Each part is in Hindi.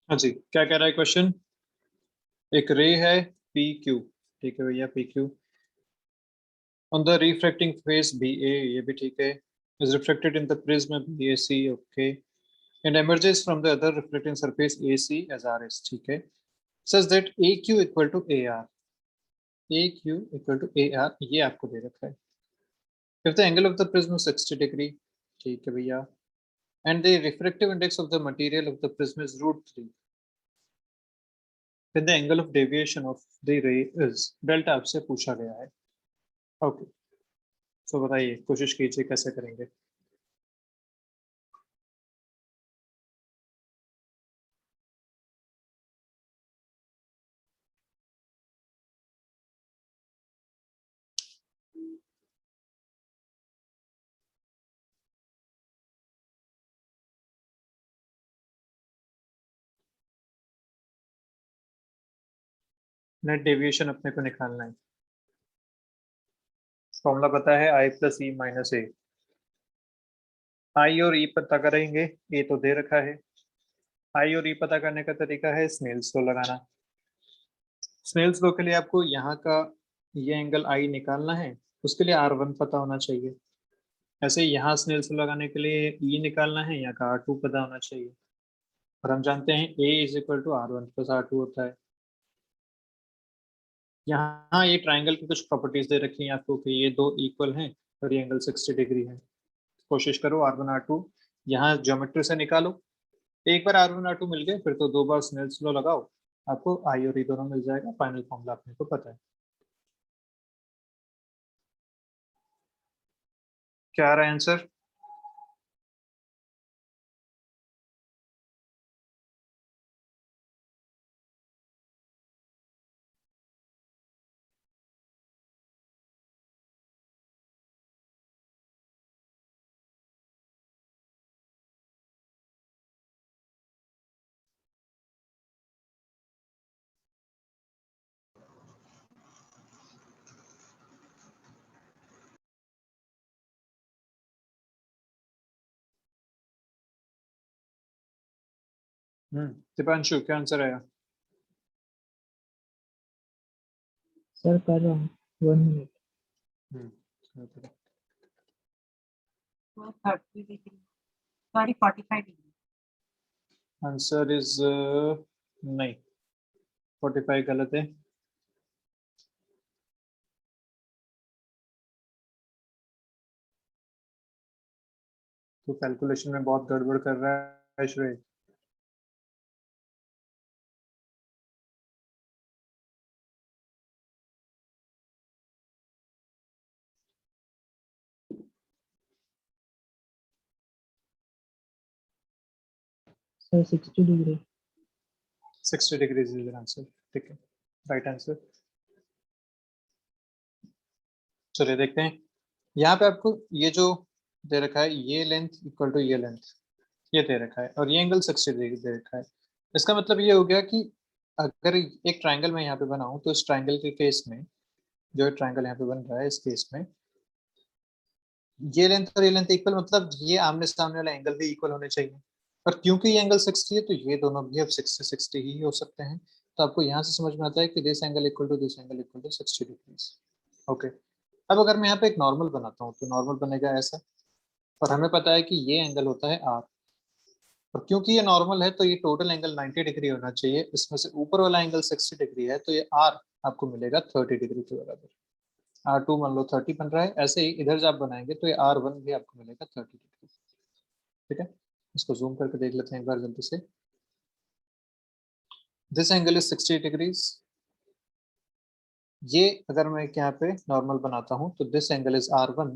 हाँ जी, क्या कह रहा है क्वेश्चन? एक रे है पी क्यू, ठीक है भैया, P Q on the refracting face B A, ये भी ठीक है, is reflected in the prism B A C, okay, and emerges from the other reflecting surface AC as RS, ठीक है, such that AQ equal to AR, AQ equal to AR, ये आपको दे रखा है। If the angle of the prism is 60 degree, ठीक है भैया, and the refractive index of the material of the prism is √3, then the angle of deviation of the ray is delta, आपसे पूछा गया है। ओके, सो बताइए, कोशिश कीजिए कैसे करेंगे। नेट डेविएशन अपने को निकालना है। फॉर्मूला पता है, आई प्लस ई माइनस ए। आई और ई पता करेंगे, ए तो दे रखा है। आई और ई पता करने का तरीका है स्नेल्स लॉ लगाना। स्नेल्स लॉ के लिए आपको यहाँ का ये एंगल आई निकालना है, उसके लिए R1 पता होना चाहिए। ऐसे यहाँ स्नेल्स लॉ लगाने के लिए ई निकालना है, यहाँ का R2 पता होना चाहिए, और हम जानते हैं A is equal to R1 plus R2 होता है। यहाँ ये ट्राइंगल की कुछ प्रॉपर्टीज दे रखी हैं आपको कि ये दो इक्वल हैं और ये एंगल 60 डिग्री है। कोशिश करो R1 R2 यहाँ ज्योमेट्री से निकालो। एक बार R1 R2 मिल गए, फिर तो दो बार स्नेल्स लॉ लगाओ, आपको आई और ई दोनों मिल जाएगा। फाइनल फॉर्मूला अपने को पता है। क्या आ रहा है आंसर? दीपांशु, क्या आंसर आया? सर कर रहा हूँ, 1 minute. 30 degree, sorry 45 degree. Answer is नहीं, 45 गलत है। तो कैलकुलेशन में बहुत गड़बड़ कर रहा है श्रेय। Sir 60 degree. 60 degree is answer, ठीक है, राइट आंसर। चलिए देखते हैं, यहाँ पे आपको ये जो दे रखा है, ये लेंथ इक्वल टू ये लेंथ, ये दे रखा है, और ये एंगल 60 डिग्री दे रखा है। इसका मतलब ये हो गया कि अगर एक ट्राइंगल मैं यहाँ पे बनाऊं, तो इस ट्राइंगल के केस में, जो ट्राइंगल यहाँ पे बन रहा है इस केस में, ये लेंथ और ये लेंथ इक्वल, मतलब ये आमने सामने वाला एंगल भी इक्वल होने चाहिए। और क्योंकि ये एंगल 60 है, तो ये दोनों भी अब 60 60 ही हो सकते हैं। तो आपको यहाँ से समझ में आता है कि this angle equal to this angle equal to 60 degrees. Okay, अब अगर मैं यहाँ पे एक नॉर्मल बनाता हूँ, तो नॉर्मल बनेगा ऐसा, और हमें पता है कि ये एंगल होता है आर, और क्योंकि ये नॉर्मल है, तो ये टोटल एंगल 90 डिग्री होना चाहिए। इसमें से ऊपर वाला एंगल 60 डिग्री है, तो ये आर आपको मिलेगा 30 डिग्री के बराबर। R2 मान लो 30 बन रहा है, ऐसे ही इधर जब आप बनाएंगे तो ये R1 भी आपको मिलेगा 30 डिग्री। ठीक है, इसको जूम करके देख लेते हैं एक बार जल्दी से। This angle is 60 degrees. ये अगर मैं यहाँ पे नॉर्मल बनाता हूँ, तो this angle is R1,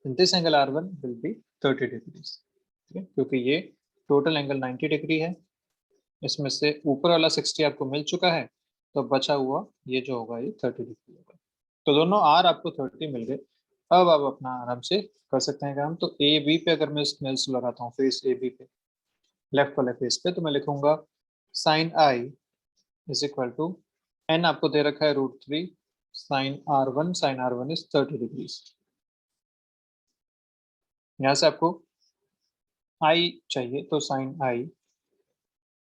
this angle R1 will be 30 degrees. ठीक है, क्योंकि ये टोटल एंगल 90 डिग्री है, इसमें से ऊपर वाला 60 आपको मिल चुका है, तो बचा हुआ ये जो होगा ये 30 डिग्री होगा। तो दोनों आर आपको 30 मिल गए। अब आप अपना आराम से कर सकते हैं काम। तो ए बी पे अगर मैं स्नेल्स लगाता हूँ, फेस ए बी पे, लेफ्ट वाले फेस पे, तो मैं लिखूंगा sine I is equal to, N आपको दे रखा है √3 sine R one is 30 degrees. यहाँ से आपको आई चाहिए, तो sine I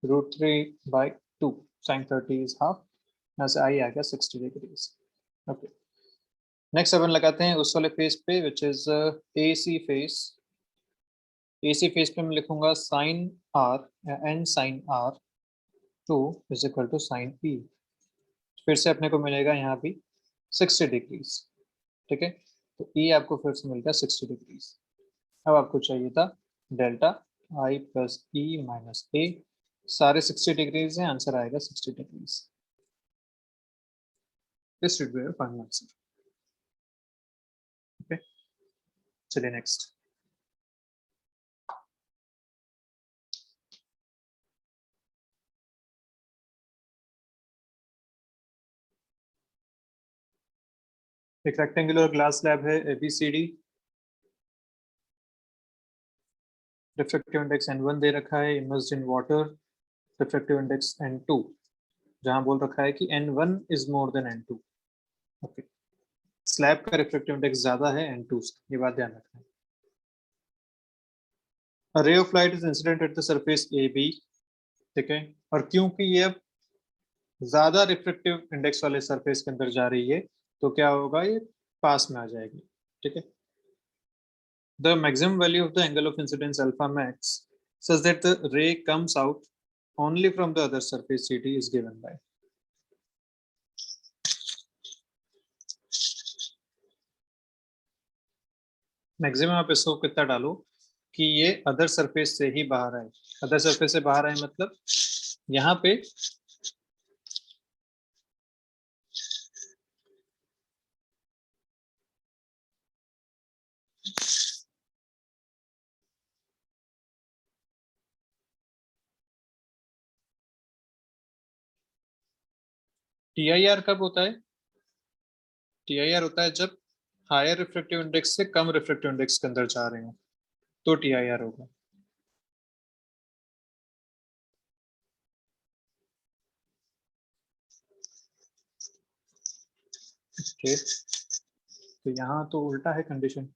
√3/2 sin 30 is half, यहाँ से आई आ गया 60 डिग्रीज। ओके, नेक्स्ट अपन लगाते हैं उस वाले फेस पे which is AC face. AC face पे मैं लिखूंगा sin r या n sin r2 is equal to sin E। फिर से अपने को मिलेगा यहाँ भी 60 डिग्रीज, ठीक है, तो E आपको फिर से मिल गया 60 डिग्रीज। अब आपको चाहिए था delta I plus E minus A, सारे 60 डिग्रीज हैं, आंसर आएगा 60 degrees. This should be your final answer. Okay, चलिए नेक्स्ट। एक रेक्टेंगुलर ग्लास स्लैब है ABCD, रिफ्रैक्टिव इंडेक्स N1 दे रखा है, immersed in water, refractive index N2, जहां बोल रखा है कि N1 is more than N2। Okay, slab का रिफ्रैक्टिव इंडेक्स ज्यादा है N2 से, ये बात ध्यान रखना है। A ray of light is incident at the surface AB, ठीक है, और क्योंकि ये अब ज्यादा रिफ्रैक्टिव इंडेक्स वाले सरफेस के अंदर जा रही है तो क्या होगा, ये पास में आ जाएगी, ठीक है। The maximum value of the angle of incidence alpha max such that the ray comes out only from the other surface CD is given by। Maximum आप इसको कितना डालो कि ये अदर सरफेस से ही बाहर आए। अदर सरफेस से बाहर आए मतलब यहाँ पे TIR कब होता है? TIR होता है जब हायर रिफ्रैक्टिव इंडेक्स से कम रिफ्रैक्टिव इंडेक्स के अंदर जा रहे हो तो TIR होगा। ओके, तो यहाँ तो उल्टा है कंडीशन।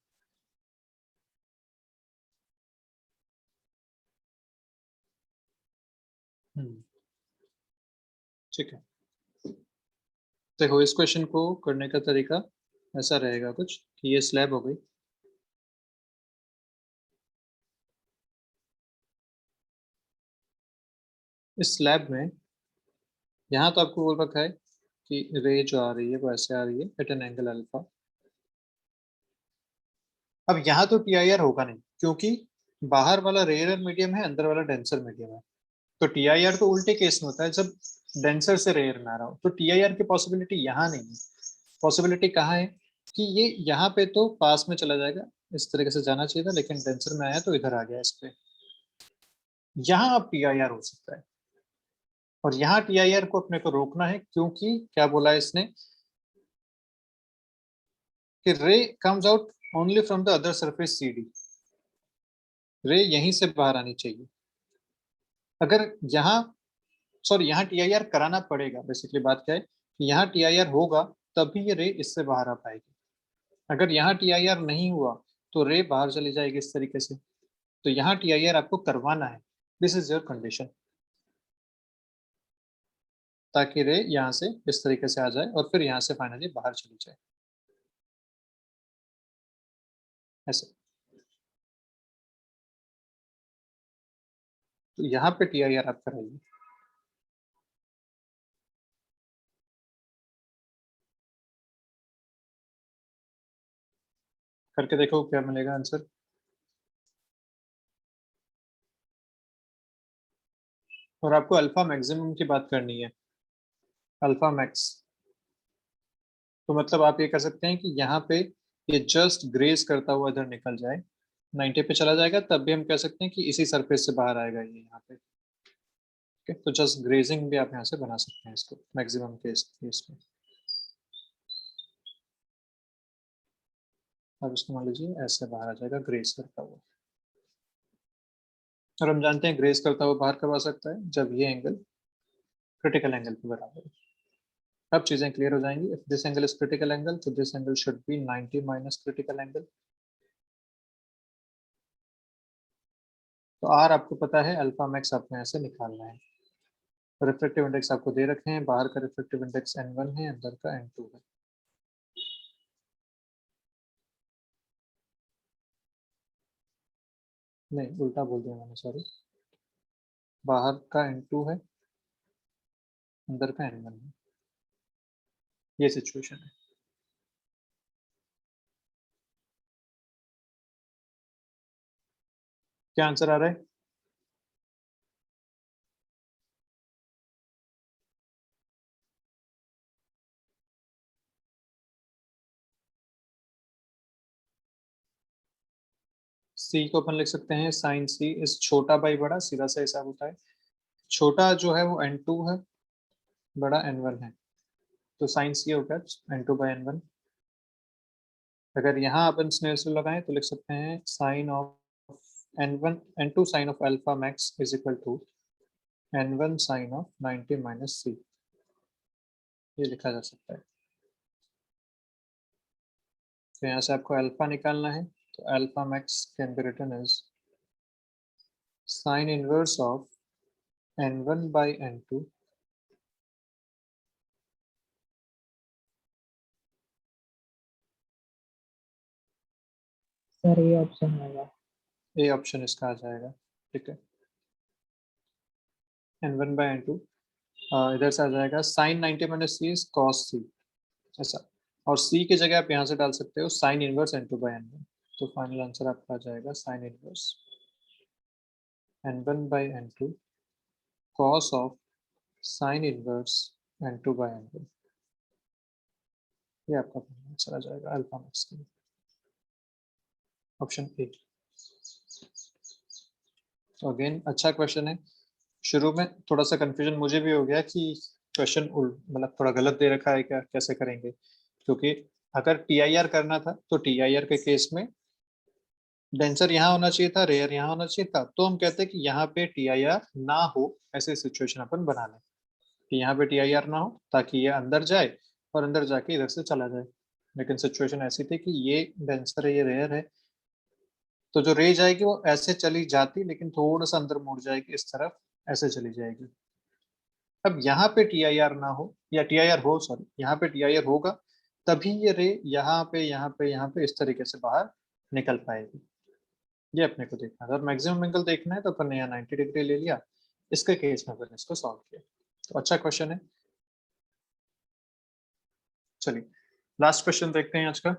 ठीक है, देखो इस क्वेश्चन को करने का तरीका ऐसा रहेगा कुछ कि ये स्लैब हो गई, इस स्लैब में यहाँ तो आपको बोल रखा है कि रे जो आ रही है वो ऐसे आ रही है एट एन एंगल अल्फा। अब यहाँ तो TIR होगा नहीं क्योंकि बाहर वाला रेयर मीडियम है, अंदर वाला डेंसर मीडियम है, तो TIR तो उल्टे केस में होता है जब डेंसर से रेयर में आ रहा हो, तो TIR की पॉसिबिलिटी यहाँ नहीं है। पॉसिबिलिटी कहाँ है कि ये यहाँ पे तो पास में चला जाएगा, इस तरीके से जाना चाहिए था लेकिन डेंसर में आया तो इधर आ गया इस पे, यहाँ अब TIR हो सकता है। और यहाँ TIR को अपने को रोकना है क्योंकि क्या बोला है इसने कि रे comes out only from the other surface CD, रे यहीं से बाहर आनी चाहिए। अगर यहाँ सॉरी यहाँ TIR कराना पड़ेगा, बेसिकली बात क्या है कि यहाँ TIR होगा तभी ये रे इससे बाहर आ पाएगी। अगर यहाँ TIR नहीं हुआ तो रे बाहर चली जाएगी इस तरीके से, तो यहाँ TIR आपको करवाना है। दिस इज योर कंडीशन, ताकि रे यहाँ से इस तरीके से आ जाए और फिर यहाँ से फाइनली बाहर चली जाए ऐसे। तो यहाँ पे TIR आप कराइए। करके देखो क्या मिलेगा आंसर। और आपको अल्फा मैक्सिमम की बात करनी है, अल्फा मैक्स। तो मतलब आप ये कर सकते हैं कि यहाँ पे ये जस्ट ग्रेज करता हुआ इधर निकल जाए, 90 पे चला जाएगा, तब भी हम कह सकते हैं कि इसी सरफेस से बाहर आएगा ये यहाँ पे। ठीक है, तो जस्ट ग्रेजिंग भी आप यहाँ से बना सकते हैं इसको मैक्सिमम केस में। अब इसको मान लीजिए ऐसे बाहर आ जाएगा ग्रेज करता हुआ, और हम जानते हैं ग्रेज करता हुआ बाहर कब आ सकता है, जब ये एंगल क्रिटिकल एंगल के बराबर है। अब चीजें क्लियर हो जाएंगी। If this angle is critical angle तो this angle should be 90 minus critical angle. तो आर आपको पता है, अल्फा मैक्स आपको यहाँ से निकालना है। रिफ्रैक्टिव इंडेक्स आपको दे रखे हैं, बाहर का रिफ्रैक्टिव इंडेक्स n1 है, अंदर का n2 है। नहीं, उल्टा बोल दिया मैंने, सॉरी। बाहर का n2 है, अंदर का n1 है, ये सिचुएशन है। क्या आंसर आ रहा है? सी को अपन लिख सकते हैं साइन सी इज छोटा बाई बड़ा, सीधा सा हिसाब होता है। छोटा जो है वो n2 है, बड़ा n1 है, तो साइन सी हो गया n2 बाई n1। अगर यहाँ अपन स्नेल लगाएं तो लिख सकते हैं sine of n1 n2 sine of alpha max is equal to n1 sine of 90 minus C, ये लिखा जा सकता है। तो यहाँ से आपको अल्फा निकालना है, तो alpha max can be written as sine inverse of n1 by n2 sir ये ऑप्शन आएगा। ए ऑप्शन इसका आ जाएगा, ठीक है। n1 बाई n2 इधर से आ जाएगा sine 90 minus C is cos C, ऐसा। और सी की जगह आप यहाँ से डाल सकते हो sine inverse n2 by n1, तो फाइनल आंसर आपका आ जाएगा sine inverse n1 by n2 cos of sine inverse n2 by n1, ये आपका फाइनल आंसर आ जाएगा अल्फा मैक्स के लिए, ऑप्शन ए। तो अगेन अच्छा क्वेश्चन है। शुरू में थोड़ा सा कंफ्यूजन मुझे भी हो गया कि क्वेश्चन मतलब थोड़ा गलत दे रखा है क्या, कैसे करेंगे, क्योंकि अगर टीआईआर करना था तो टीआईआर के केस में डेंसर यहाँ होना चाहिए था, रेयर यहाँ होना चाहिए था, तो हम कहते हैं कि यहाँ पे टीआईआर ना हो, ऐसे सिचुएशन अपन बना लें कि यहाँ पे टीआईआर ना हो ताकि ये अंदर जाए और अंदर जाके इधर से चला जाए। लेकिन सिचुएशन ऐसी थी कि ये डेंसर है, ये रेयर है, तो जो रे जाएगी वो ऐसे चली जाती लेकिन थोड़ा सा अंदर मुड़ जाएगी इस तरफ, ऐसे चली जाएगी। अब यहाँ पे टीआईआर ना हो या टीआईआर हो, सॉरी, यहाँ पे टीआईआर होगा तभी ये रे यहाँ पे यहाँ पे यहाँ पे इस तरीके से बाहर निकल पाएगी। ये अपने को देखना है। अगर मैक्सिमम एंगल देखना है तो अपन ने यहाँ 90 डिग्री ले लिया, इसके केस में अपन इसको सॉल्व किया। तो अच्छा क्वेश्चन है। चलिए लास्ट क्वेश्चन देखते हैं आज का।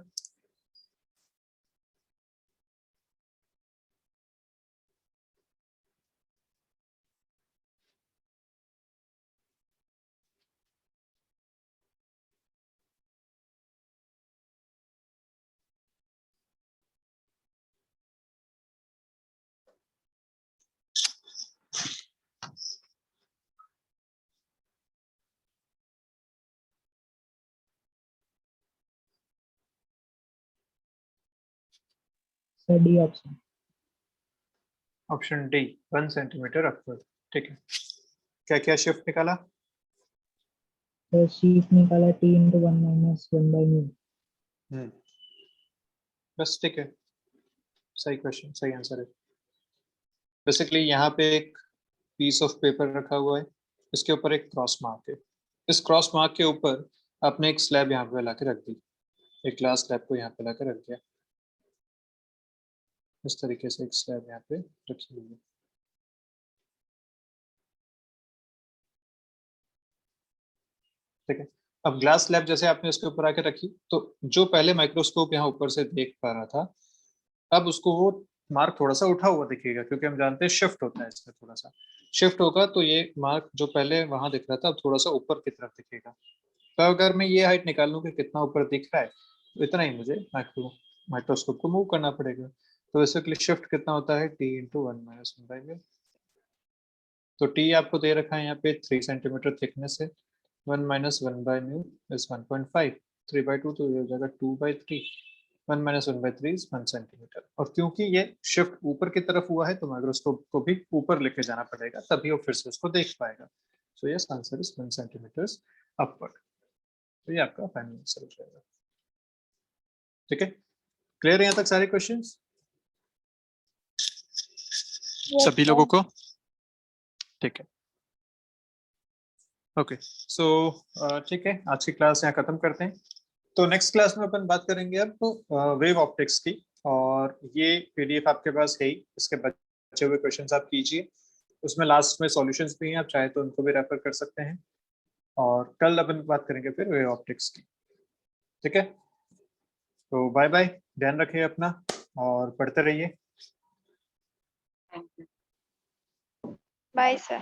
Sir D option. Option D 1 centimetre upward, ठीक है। क्या क्या शिफ्ट निकाला? सर शीफ निकाला टी इंटू 1 - 1/μ। बस, ठीक है, सही क्वेश्चन, सही आंसर है। बेसिकली यहाँ पे एक पीस ऑफ पेपर रखा हुआ है, इसके ऊपर एक क्रॉस मार्क है, इस क्रॉस मार्क के ऊपर आपने एक स्लैब यहाँ पे ला के रख दी, एक ग्लास स्लैब को यहाँ पे ला के रख दिया, इस तरीके से एक स्लैब यहाँ पे रखी हुई है, ठीक है। अब ग्लास स्लैब जैसे आपने इसके ऊपर आके रखी, तो जो पहले माइक्रोस्कोप यहाँ ऊपर से देख पा रहा था, अब उसको वो मार्क थोड़ा सा उठा हुआ दिखेगा, क्योंकि हम जानते हैं शिफ्ट होता है इसमें, थोड़ा सा शिफ्ट होगा तो ये मार्क जो पहले वहां दिख रहा था अब थोड़ा सा ऊपर की तरफ दिखेगा। तो अगर मैं ये हाइट निकाल लूँ कि कितना ऊपर दिख रहा है, तो इतना ही मुझे माइक्रोस्कोप को मूव करना पड़ेगा। तो बेसिकली शिफ्ट कितना होता है, टी इंटू 1 - 1/μ। तो टी आपको दे रखा है यहाँ पे 3 सेंटीमीटर थिकनेस है, 1 - 1/μ इज 1.5, 3/2 तो ये हो जाएगा 2/3, 1 - 1/3 इज 1 सेंटीमीटर। और क्योंकि ये शिफ्ट ऊपर की तरफ हुआ है तो माइक्रोस्कोप को भी ऊपर लेके जाना पड़ेगा, तभी वो फिर से उसको देख पाएगा। So yes, answer is 1 centimetre upward. तो ये आपका फाइनल आंसर हो जाएगा, ठीक है। क्लियर है यहाँ तक सारे क्वेश्चंस सभी लोगों को? ठीक है। ओके सो ठीक है, आज की क्लास यहाँ खत्म करते हैं। तो नेक्स्ट क्लास में अपन बात करेंगे अब वेव ऑप्टिक्स की, और ये पीडीएफ आपके पास है ही, इसके बचे हुए क्वेश्चंस आप कीजिए, उसमें लास्ट में सॉल्यूशंस भी हैं, आप चाहे तो उनको भी रेफर कर सकते हैं। और कल अपन बात करेंगे फिर वेव ऑप्टिक्स की। ठीक है, तो बाय बाय, ध्यान रखिए अपना और पढ़ते रहिए। Thank you. Bye, sir.